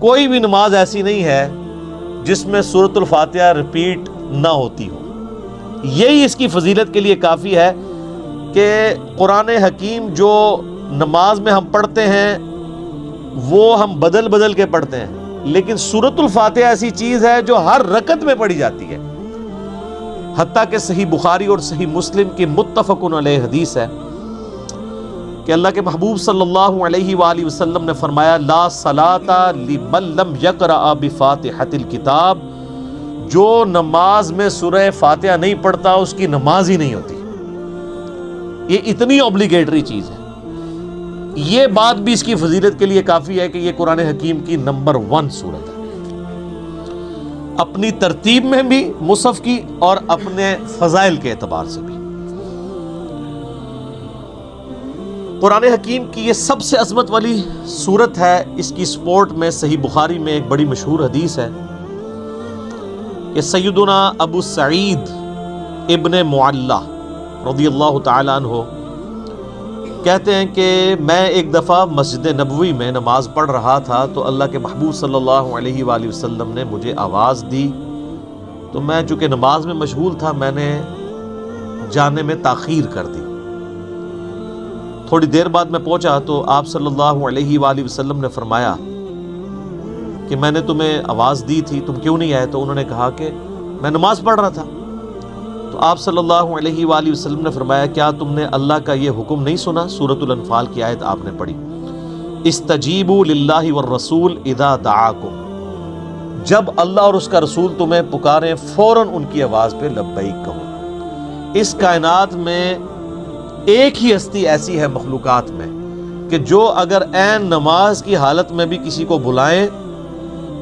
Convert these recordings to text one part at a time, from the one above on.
کوئی بھی نماز ایسی نہیں ہے جس میں سورۃ الفاتحہ ریپیٹ نہ ہوتی ہو. یہی اس کی فضیلت کے لیے کافی ہے کہ قرآن حکیم جو نماز میں ہم پڑھتے ہیں وہ ہم بدل بدل کے پڑھتے ہیں، لیکن سورۃ الفاتحہ ایسی چیز ہے جو ہر رکعت میں پڑھی جاتی ہے. حتیٰ کہ صحیح بخاری اور صحیح مسلم کی متفق علیہ حدیث ہے کہ اللہ کے محبوب صلی اللہ علیہ وآلہ وسلم نے فرمایا لا صلاۃ لمن لم یقرأ بفاتحۃ الکتاب، جو نماز میں سورہ فاتحہ نہیں پڑھتا اس کی نماز ہی نہیں ہوتی. یہ اتنی اوبلیگیٹری چیز ہے. یہ بات بھی اس کی فضیلت کے لیے کافی ہے کہ یہ قرآن حکیم کی نمبر 1 سورت ہے، اپنی ترتیب میں بھی مصحف کی اور اپنے فضائل کے اعتبار سے بھی. قرآن حکیم کی یہ سب سے عظمت والی سورت ہے. اس کی سپورٹ میں صحیح بخاری میں ایک بڑی مشہور حدیث ہے کہ سیدنا ابو سعید ابن معلہ رضی اللہ تعالی عنہ کہتے ہیں کہ میں ایک دفعہ مسجد نبوی میں نماز پڑھ رہا تھا تو اللہ کے محبوب صلی اللہ علیہ وآلہ وسلم نے مجھے آواز دی، تو میں چونکہ نماز میں مشغول تھا میں نے جانے میں تاخیر کر دی. تھوڑی دیر بعد میں پہنچا تو آپ صلی اللہ علیہ وآلہ وسلم نے فرمایا کہ میں نے تمہیں آواز دی تھی، تم کیوں نہیں آئے؟ تو انہوں نے کہا کہ میں نماز پڑھ رہا تھا. تو آپ صلی اللہ علیہ وآلہ وسلم نے فرمایا کیا تم نے اللہ کا یہ حکم نہیں سنا؟ سورۃ الانفال کی آیت آپ نے پڑھی، استجیبوا للہ والرسول اذا دعاکم، جب اللہ اور اس کا رسول تمہیں پکاریں فوراً ان کی آواز پہ لبیک کہو. اس کائنات میں ایک ہی ہستی ایسی ہے مخلوقات میں کہ جو اگر عین نماز کی حالت میں بھی کسی کو بلائیں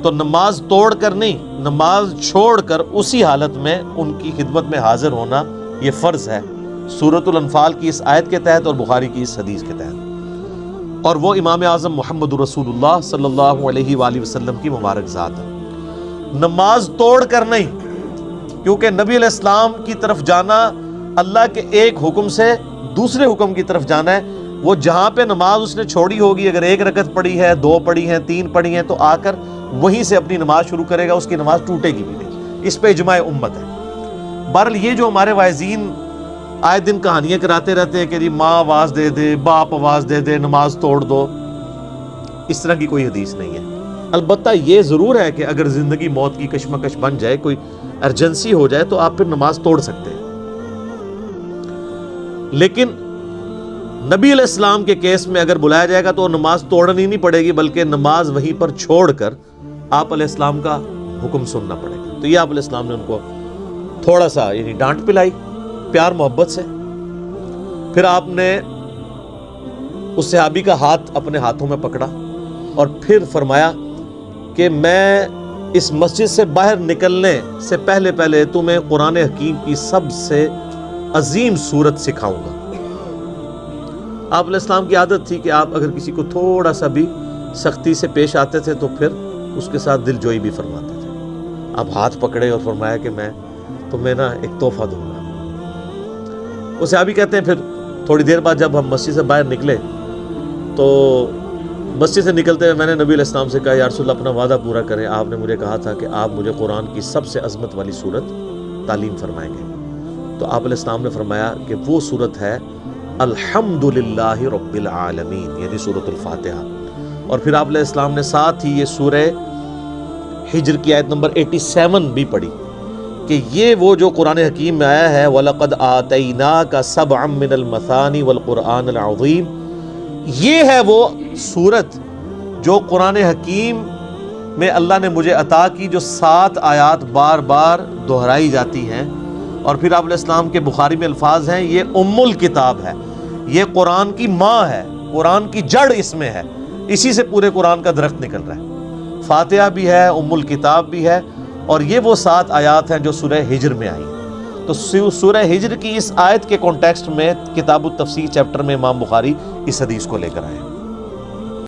تو نماز توڑ کر نہیں، نماز چھوڑ کر اسی حالت میں ان کی خدمت میں حاضر ہونا یہ فرض ہے، سورۃ الانفال کی اس آیت کے تحت اور بخاری کی اس حدیث کے تحت. اور وہ امام اعظم محمد رسول اللہ صلی اللہ علیہ وآلہ وسلم کی مبارک ذات ہے. نماز توڑ کر نہیں، کیونکہ نبی علیہ السلام کی طرف جانا اللہ کے ایک حکم سے دوسرے حکم کی طرف جانا ہے. وہ جہاں پہ نماز اس نے چھوڑی ہوگی، اگر 1 رکعت پڑھی ہے، 2 پڑھی ہیں، 3 پڑھی ہیں، تو آ کر وہیں سے اپنی نماز شروع کرے گا، اس کی نماز ٹوٹے گی بھی نہیں. اس پہ اجماع امت ہے. بہرحال یہ جو ہمارے واعظین آئے دن کہانیاں کراتے رہتے ہیں کہ جی ماں آواز دے دے، باپ آواز دے دے، نماز توڑ دو، اس طرح کی کوئی حدیث نہیں ہے. البتہ یہ ضرور ہے کہ اگر زندگی موت کی کشمکش بن جائے، کوئی ایمرجنسی ہو جائے، تو آپ پھر نماز توڑ سکتے ہیں. لیکن نبی علیہ السلام کے کیس میں اگر بلایا جائے گا تو نماز توڑنی نہیں پڑے گی، بلکہ نماز وہیں پر چھوڑ کر آپ علیہ السلام کا حکم سننا پڑے گا. تو یہ آپ علیہ السلام نے ان کو تھوڑا سا یعنی ڈانٹ پلائی پیار محبت سے. پھر آپ نے اس صحابی کا ہاتھ اپنے ہاتھوں میں پکڑا اور پھر فرمایا کہ میں اس مسجد سے باہر نکلنے سے پہلے تمہیں قرآن حکیم کی سب سے عظیم سورت سکھاؤں گا. آپ علیہ السلام کی عادت تھی کہ آپ اگر کسی کو تھوڑا سا بھی سختی سے پیش آتے تھے تو پھر اس کے ساتھ دل جوئی بھی فرماتے تھے. آپ ہاتھ پکڑے اور فرمایا کہ میں تمہیں نا ایک تحفہ دوں گا. اسے صحابی کہتے ہیں پھر تھوڑی دیر بعد جب ہم مسجد سے باہر نکلے تو مسجد سے نکلتے ہوئے میں نے نبی علیہ السلام سے کہا یا رسول اللہ اپنا وعدہ پورا کریں، آپ نے مجھے کہا تھا کہ آپ مجھے قرآن کی سب سے عظمت والی سورت تعلیم فرمائیں گے. تو آپ علیہ السلام نے فرمایا کہ وہ سورت ہے الحمدللہ رب العالمین، یعنی سورۃ الفاتحہ. اور پھر آپ علیہ السلام نے ساتھ ہی یہ سورہ ہجر کی آیت نمبر 87 بھی پڑھی کہ یہ وہ جو قرآن حکیم میں آیا ہے وَلَقَدْ آتَيْنَاكَ سَبْعًا مِّنَ الْمَثَانِ وَالْقُرْآنِ الْعَظِيمِ، یہ ہے وہ سورت جو قرآن حکیم میں اللہ نے مجھے عطا کی، جو 7 آیات بار بار دہرائی جاتی ہیں. اور پھر آپ علیہ السلام کے بخاری میں الفاظ ہیں یہ ام الکتاب ہے، یہ قرآن کی ماں ہے، قرآن کی جڑ اس میں ہے، اسی سے پورے قرآن کا درخت نکل رہا ہے. فاتحہ بھی ہے، ام الکتاب بھی ہے، اور یہ وہ 7 آیات ہیں جو سورہ ہجر میں آئی ہیں. تو سورہ ہجر کی اس آیت کے کانٹیکسٹ میں کتاب التفسیر چیپٹر میں امام بخاری اس حدیث کو لے کر آئے ہیں.